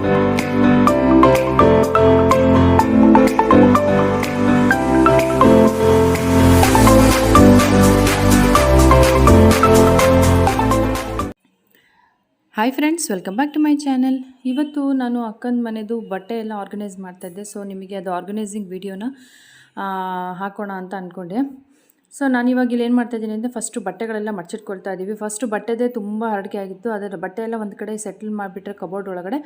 Hi friends, welcome back to my channel. ಇವತ್ತು ನಾನು ಅಕ್ಕನ ಮನೆದು ಬಟ್ಟೆ ಎಲ್ಲ ಆರ್ಗನೈಸ್ ಮಾಡ್ತಾಯಿದ್ದೆ. ಸೊ ನಿಮಗೆ ಅದು ಆರ್ಗನೈಸಿಂಗ್ ವಿಡಿಯೋನ ಹಾಕೋಣ ಅಂತ ಅಂದ್ಕೊಂಡೆ. ಸೊ ನಾನಿವಾಗ ಇಲ್ಲಿ ಏನು ಮಾಡ್ತಾಯಿದ್ದೀನಿ ಅಂದರೆ, ಫಸ್ಟು ಬಟ್ಟೆಗಳೆಲ್ಲ ಮಡ್ಚಿಟ್ಕೊಳ್ತಾ ಇದ್ದೀವಿ. ಫಸ್ಟು ಬಟ್ಟೆದೇ ತುಂಬ ಹರಡಿಕೆ ಆಗಿತ್ತು. ಅದರ ಬಟ್ಟೆ ಎಲ್ಲ ಒಂದು ಕಡೆ ಸೆಟ್ಲ್ ಮಾಡಿಬಿಟ್ರೆ ಕಬೋರ್ಡ್ ಒಳಗಡೆ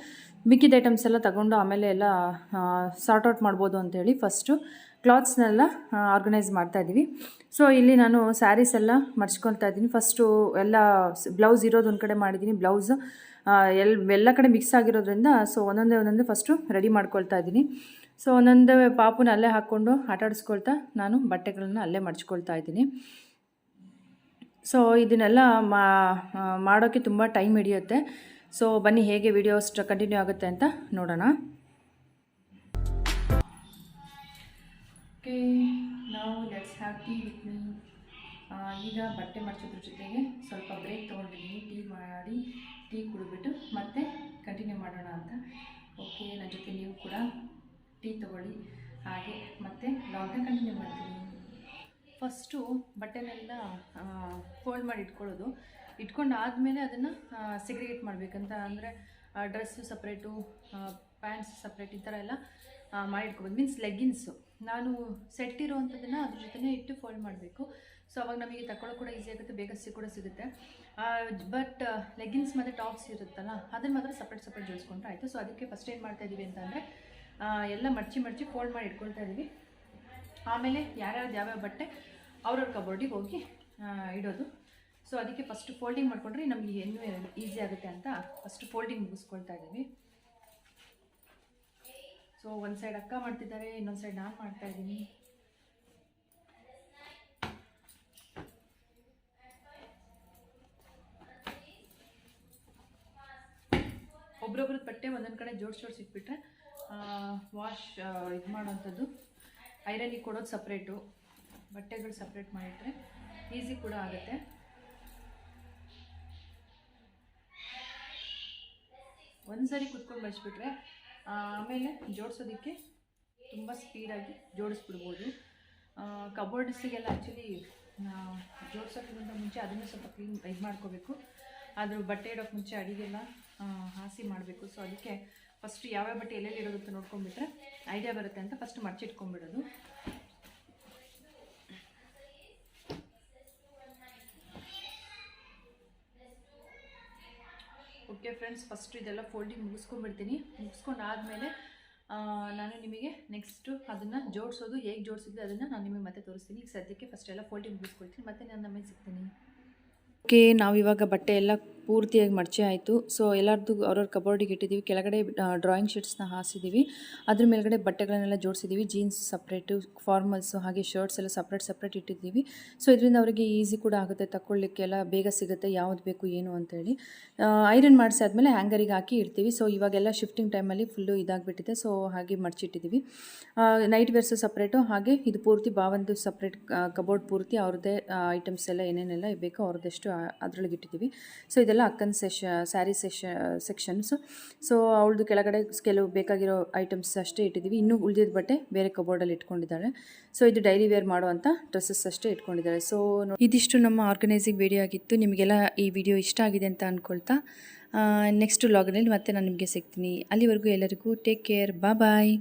ಮಿಕ್ಕಿದ ಐಟಮ್ಸ್ ಎಲ್ಲ ತಗೊಂಡು ಆಮೇಲೆ ಎಲ್ಲ ಸಾರ್ಟ್ ಔಟ್ ಮಾಡ್ಬೋದು ಅಂತೇಳಿ ಫಸ್ಟು ಕ್ಲಾತ್ಸ್ನೆಲ್ಲ ಆರ್ಗನೈಸ್ ಮಾಡ್ತಾಯಿದ್ದೀವಿ. ಸೊ ಇಲ್ಲಿ ನಾನು ಸ್ಯಾರೀಸ್ ಎಲ್ಲ ಮಡ್ಚ್ಕೊಳ್ತಾ ಇದ್ದೀನಿ. ಫಸ್ಟು ಎಲ್ಲ ಬ್ಲೌಸ್ ಇರೋದು ಒಂದು ಕಡೆ ಮಾಡಿದ್ದೀನಿ. ಬ್ಲೌಸ್ ಎಲ್ಲ ಕಡೆ ಮಿಕ್ಸ್ ಆಗಿರೋದ್ರಿಂದ ಸೊ ಒಂದೊಂದೇ ಫಸ್ಟು ರೆಡಿ ಮಾಡ್ಕೊಳ್ತಾ ಇದ್ದೀನಿ. ಸೊ ಒಂದೊಂದೇ ಪಾಪುನ ಅಲ್ಲೇ ಹಾಕ್ಕೊಂಡು ಆಟಾಡಿಸ್ಕೊಳ್ತಾ ನಾನು ಬಟ್ಟೆಗಳನ್ನ ಅಲ್ಲೇ ಮಡ್ಚ್ಕೊಳ್ತಾ ಇದ್ದೀನಿ. ಸೊ ಇದನ್ನೆಲ್ಲ ಮಾಡೋಕ್ಕೆ ತುಂಬ ಟೈಮ್ ಹಿಡಿಯುತ್ತೆ. ಸೊ ಬನ್ನಿ ಹೇಗೆ ವಿಡಿಯೋಸ್ ಕಂಟಿನ್ಯೂ ಆಗುತ್ತೆ ಅಂತ ನೋಡೋಣ. ಓಕೆ, ನಾವು let's have tea with me. ಈಗ ಬಟ್ಟೆ ಮಡ್ಚೋದ್ರ ಜೊತೆಗೆ ಸ್ವಲ್ಪ ಬ್ರೇಕ್ ತೊಗೊಂಡಿದ್ದೀನಿ. ಟೀ ಕುಡಿದ್ಬಿಟ್ಟು ಮತ್ತೆ ಕಂಟಿನ್ಯೂ ಮಾಡೋಣ ಅಂತ. ಓಕೆ, ನನ್ನ ಜೊತೆ ನೀವು ಕೂಡ ಟೀ ತೊಗೊಳ್ಳಿ, ಹಾಗೆ ಮತ್ತೆ ಲಾಗ್ನ ಕಂಟಿನ್ಯೂ ಮಾಡ್ತೀನಿ. ಫಸ್ಟು ಬಟ್ಟೆನೆಲ್ಲ ಫೋಲ್ಡ್ ಮಾಡಿ ಇಟ್ಕೊಂಡಾದಮೇಲೆ ಅದನ್ನು ಸೆಗ್ರಿಗೇಟ್ ಮಾಡಬೇಕಂತ. ಅಂದರೆ ಡ್ರೆಸ್ಸು ಸಪ್ರೇಟು, ಪ್ಯಾಂಟ್ಸ್ ಸಪ್ರೇಟ್, ಈ ಥರ ಎಲ್ಲ ಮಾಡಿಟ್ಕೊಬೋದು. ಮೀನ್ಸ್ ಲೆಗ್ಗಿನ್ಸು ನಾನು ಸೆಟ್ ಇರೋವಂಥದ್ದನ್ನು ಅದ್ರ ಜೊತೆ ಇಟ್ಟು ಫೋಲ್ಡ್ ಮಾಡಬೇಕು. ಸೊ ಅವಾಗ ನಮಗೆ ತಗೊಳ್ಳೋಕೆ ಕೂಡ ಈಸಿ ಆಗುತ್ತೆ, ಬೇಗ ಕೂಡ ಸಿಗುತ್ತೆ. ಬಟ್ ಲೆಗ್ಗಿನ್ಸ್ ಮತ್ತು ಟಾಪ್ಸ್ ಇರುತ್ತಲ್ಲ, ಅದನ್ನು ಮಾತ್ರ ಸಪ್ರೇಟ್ ಜೋಡಿಸ್ಕೊಂಡ್ರೆ ಆಯಿತು. ಸೊ ಅದಕ್ಕೆ ಫಸ್ಟ್ ಏನು ಮಾಡ್ತಾಯಿದ್ದೀವಿ ಅಂತಂದರೆ, ಎಲ್ಲ ಮಡ್ಚಿ ಫೋಲ್ಡ್ ಮಾಡಿ ಇಟ್ಕೊಳ್ತಾ ಇದ್ದೀವಿ. ಆಮೇಲೆ ಯಾವ್ಯಾವ ಬಟ್ಟೆ ಅವ್ರವ್ರ ಕಬೋರ್ಡಿಗೆ ಹೋಗಿ ಇಡೋದು. ಸೊ ಅದಕ್ಕೆ ಫಸ್ಟ್ ಫೋಲ್ಡಿಂಗ್ ಮಾಡಿಕೊಂಡ್ರೆ ನಮಗೆ ಇನ್ನೂ ಈಸಿ ಆಗುತ್ತೆ ಅಂತ ಫಸ್ಟ್ ಫೋಲ್ಡಿಂಗ್ ಮುಗಿಸ್ಕೊಳ್ತಾ ಇದ್ದೀವಿ. ಸೊ ಒಂದು ಸೈಡ್ ಅಕ್ಕ ಮಾಡ್ತಿದ್ದಾರೆ, ಇನ್ನೊಂದು ಸೈಡ್ ನಾನು ಮಾಡ್ತಾಯಿದ್ದೀನಿ. ಒಬ್ರೊಬ್ರದ್ದು ಬಟ್ಟೆ ಒಂದೊಂದು ಕಡೆ ಜೋಡಿಸಿಟ್ಬಿಟ್ರೆ ವಾಶ್ ಇದು ಮಾಡೋವಂಥದ್ದು, ಐರನಿಗೆ ಕೊಡೋದು ಸಪ್ರೇಟು, ಬಟ್ಟೆಗಳು ಸಪ್ರೇಟ್ ಮಾಡಿಟ್ರೆ ಈಸಿ ಕೂಡ ಆಗುತ್ತೆ. ಒಂದು ಸರಿ ಕುತ್ಕೊಂಡು ಬಳಸ್ಬಿಟ್ರೆ ಆಮೇಲೆ ಜೋಡಿಸೋದಕ್ಕೆ ತುಂಬ ಸ್ಪೀಡಾಗಿ ಜೋಡಿಸ್ಬಿಡ್ಬೋದು. ಕಬೋರ್ಡ್ಸಿಗೆಲ್ಲ ಆ್ಯಕ್ಚುಲಿ ಜೋಡಿಸೋಕ್ಕಿಂತ ಮುಂಚೆ ಅದನ್ನು ಸ್ವಲ್ಪ ಕ್ಲೀನ್ ಇದು ಮಾಡ್ಕೋಬೇಕು. ಅದ್ರ ಬಟ್ಟೆ ಇಡೋಕ್ಕೆ ಮುಂಚೆ ಅಡಿಗೆಲ್ಲ ಹಾಸಿ ಮಾಡಬೇಕು. ಸೊ ಅದಕ್ಕೆ ಫಸ್ಟ್ ಯಾವ್ಯಾವ ಬಟ್ಟೆ ಎಲ್ಲೆಲ್ಲಿ ಇರೋದಂತ ನೋಡ್ಕೊಂಡ್ಬಿಟ್ರೆ ಐಡಿಯಾ ಬರುತ್ತೆ ಅಂತ ಫಸ್ಟ್ ಮಡ್ಚಿಟ್ಕೊಂಡ್ಬಿಡೋದು. ಓಕೆ ಫ್ರೆಂಡ್ಸ್, ಫಸ್ಟು ಇದೆಲ್ಲ ಫೋಲ್ಡಿಂಗ್ ಮುಗಿಸ್ಕೊಂಡಾದ್ಮೇಲೆ ನಾನು ನಿಮಗೆ ನೆಕ್ಸ್ಟು ಅದನ್ನು ಜೋಡಿಸೋದು ಹೇಗೆ ಜೋಡಿಸಿದ್ರೆ ಅದನ್ನು ನಾನು ನಿಮಗೆ ಮತ್ತೆ ತೋರಿಸ್ತೀನಿ. ಈಗ ಸದ್ಯಕ್ಕೆ ಫಸ್ಟ್ ಎಲ್ಲ ಫೋಲ್ಡಿಂಗ್ ಮುಗಿಸ್ಕೊಳ್ತೀನಿ, ಮತ್ತೆ ನಾನು ಆಮೇಲೆ ಸಿಗ್ತೀನಿ. ಓಕೆ, ನಾವಿವಾಗ ಬಟ್ಟೆ ಎಲ್ಲ ಪೂರ್ತಿಯಾಗಿ ಮಡ್ಚೆ ಆಯಿತು. ಸೊ ಎಲ್ಲರದ್ದು ಅವ್ರವ್ರ ಕಬೋರ್ಡಿಗೆ ಇಟ್ಟಿದ್ದೀವಿ. ಕೆಳಗಡೆ ಡ್ರಾಯಿಂಗ್ ಶೀಟ್ಸ್ನ ಹಾಸಿದ್ದೀವಿ. ಅದ್ರ ಮೇಲ್ಗಡೆ ಬಟ್ಟೆಗಳನ್ನೆಲ್ಲ ಜೋಡಿಸಿದ್ದೀವಿ. ಜೀನ್ಸ್ ಸಪ್ರೇಟು, ಫಾರ್ಮಲ್ಸು ಹಾಗೆ ಶರ್ಟ್ಸ್ ಎಲ್ಲ ಸಪ್ರೇಟ್ ಇಟ್ಟಿದ್ದೀವಿ. ಸೊ ಇದರಿಂದ ಅವರಿಗೆ ಈಸಿ ಕೂಡ ಆಗುತ್ತೆ, ತಗೊಳ್ಳಿಕ್ಕೆಲ್ಲ ಬೇಗ ಸಿಗುತ್ತೆ ಯಾವ್ದು ಬೇಕು ಏನು ಅಂತೇಳಿ. ಐರನ್ ಮಾಡಿಸಿ ಆದಮೇಲೆ ಹ್ಯಾಂಗರಿಗೆ ಹಾಕಿ ಇಡ್ತೀವಿ. ಸೊ ಇವಾಗೆಲ್ಲ ಶಿಫ್ಟಿಂಗ್ ಟೈಮಲ್ಲಿ ಫುಲ್ಲು ಇದಾಗಿಬಿಟ್ಟಿದೆ. ಸೊ ಹಾಗೆ ಮಡ್ಚಿಟ್ಟಿದ್ದೀವಿ. ನೈಟ್ ವೇರ್ಸು ಸಪ್ರೇಟು, ಹಾಗೆ ಇದು ಪೂರ್ತಿ ಬಾವಂದು ಸಪ್ರೇಟ್ ಕಬೋರ್ಡ್ ಪೂರ್ತಿ ಅವ್ರದ್ದೇ ಐಟಮ್ಸ್ ಎಲ್ಲ ಏನೇನೆಲ್ಲ ಬೇಕೋ ಅವ್ರದ್ದೆಷ್ಟು ಅದರೊಳಗೆ ಇಟ್ಟಿದ್ದೀವಿ. ಸೊ ಇದೆಲ್ಲ ಅಕ್ಕನ ಸ್ಯಾರಿ ಸೆಕ್ಷನ್ಸು. ಸೊ ಅವಳದು ಕೆಳಗಡೆ ಕೆಲವು ಬೇಕಾಗಿರೋ ಐಟಮ್ಸ್ ಅಷ್ಟೇ ಇಟ್ಟಿದ್ದೀವಿ. ಇನ್ನೂ ಉಳಿದಿದ್ದ ಬಟ್ಟೆ ಬೇರೆ ಕಬೋರ್ಡಲ್ಲಿ ಇಟ್ಕೊಂಡಿದ್ದಾಳೆ. ಸೊ ಇದು ಡೈಲಿ ವೇರ್ ಮಾಡುವಂಥ ಡ್ರೆಸ್ಸಸ್ ಅಷ್ಟೇ ಇಟ್ಕೊಂಡಿದ್ದಾಳೆ. ಸೊ ಇದಿಷ್ಟು ನಮ್ಮ ಆರ್ಗನೈಸಿಂಗ್ ವಿಡಿಯೋ ಆಗಿತ್ತು. ನಿಮಗೆಲ್ಲ ಈ ವಿಡಿಯೋ ಇಷ್ಟ ಆಗಿದೆ ಅಂತ ಅಂದ್ಕೊಳ್ತಾ ನೆಕ್ಸ್ಟ್ ವ್ಲಾಗ್ನಲ್ಲಿ ಮತ್ತೆ ನಾನು ನಿಮಗೆ ಸಿಗ್ತೀನಿ. ಅಲ್ಲಿವರೆಗೂ ಎಲ್ಲರಿಗೂ ಟೇಕ್ ಕೇರ್. ಬಾಯ್.